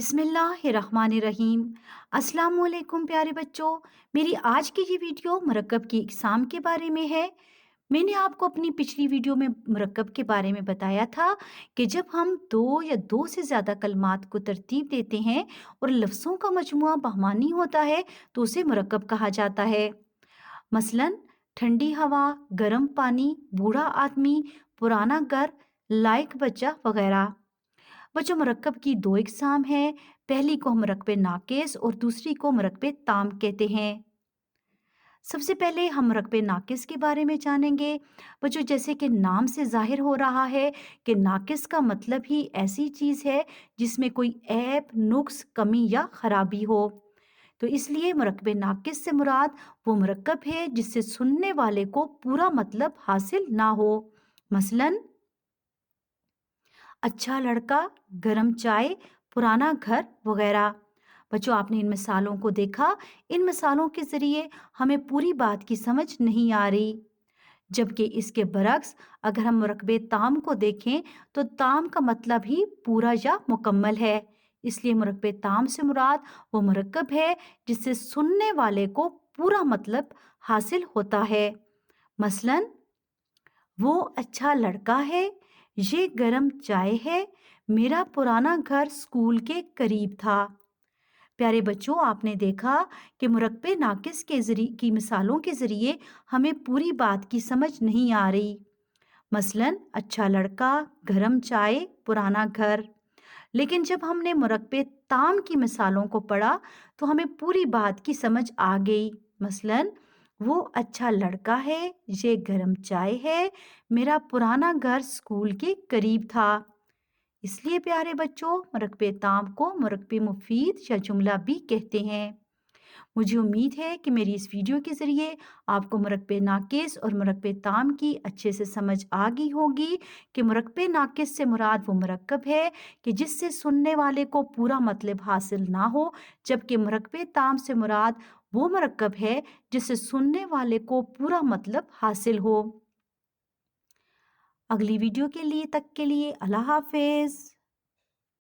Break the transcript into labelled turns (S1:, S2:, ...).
S1: बिस्मिल्लाहिर्रहमानिर्रहीम। अस्सलाम वालेकुम प्यारे बच्चों। मेरी आज की ये वीडियो मरकब की इकसाम के बारे में है। मैंने आपको अपनी पिछली वीडियो में मरकब के बारे में बताया था कि जब हम दो या दो से ज़्यादा कलमात को तरतीब देते हैं और लफ्ज़ों का मजमुआ बहमानी होता है तो उसे मरकब कहा जाता है। मसलन ठंडी हवा, गर्म पानी, बूढ़ा आदमी, पुराना घर, लायक बच्चा वगैरह। बच्चों, मरकब की दो इकसाम हैं। पहली को हम मरकब नाकिस और दूसरी को मरकब ताम कहते हैं। सबसे पहले हम मरकब नाकिस के बारे में जानेंगे। बच्चों, जैसे कि नाम से जाहिर हो रहा है कि नाकिस का मतलब ही ऐसी चीज़ है जिसमें कोई ऐब, नुक्स, कमी या खराबी हो। तो इसलिए मरकब नाकिस से मुराद वो मरकब है जिससे सुनने वाले को पूरा मतलब हासिल ना हो। मसलन अच्छा लड़का, गरम चाय, पुराना घर वगैरह। बच्चों, आपने इन मिसालों को देखा। इन मिसालों के ज़रिए हमें पूरी बात की समझ नहीं आ रही। जबकि इसके बरक्स अगर हम मुरकबे ताम को देखें तो ताम का मतलब ही पूरा या मुकम्मल है। इसलिए मुरकबे ताम से मुराद वो मुरक्कब है जिससे सुनने वाले को पूरा मतलब हासिल होता है। मसलन वो अच्छा लड़का है, ये गरम चाय है, मेरा पुराना घर स्कूल के करीब था। प्यारे बच्चों, आपने देखा कि मुरक्बे नाकिस के जरिए की मिसालों के जरिए हमें पूरी बात की समझ नहीं आ रही। मसलन अच्छा लड़का, गरम चाय, पुराना घर। लेकिन जब हमने मुरक्बे ताम की मिसालों को पढ़ा तो हमें पूरी बात की समझ आ गई। मसलन वो अच्छा लड़का है, ये गरम चाय है, मेरा पुराना घर स्कूल के करीब था। इसलिए प्यारे बच्चों, मुरक्बे ताम को मुरक्बे मुफीद या जुमला भी कहते हैं। मुझे उम्मीद है कि मेरी इस वीडियो के ज़रिए आपको मुरक्बे नाकिस और मुरक्बे ताम की अच्छे से समझ आ गई होगी कि मुरक्बे नाकिस से मुराद वो मुरक्कब है कि जिससे सुनने वाले को पूरा मतलब हासिल ना हो, जबकि मुरक्बे ताम से मुराद वो मुरक्कब है जिससे सुनने वाले को पूरा मतलब हासिल हो। अगली वीडियो के लिए अल्लाह हाफिज़।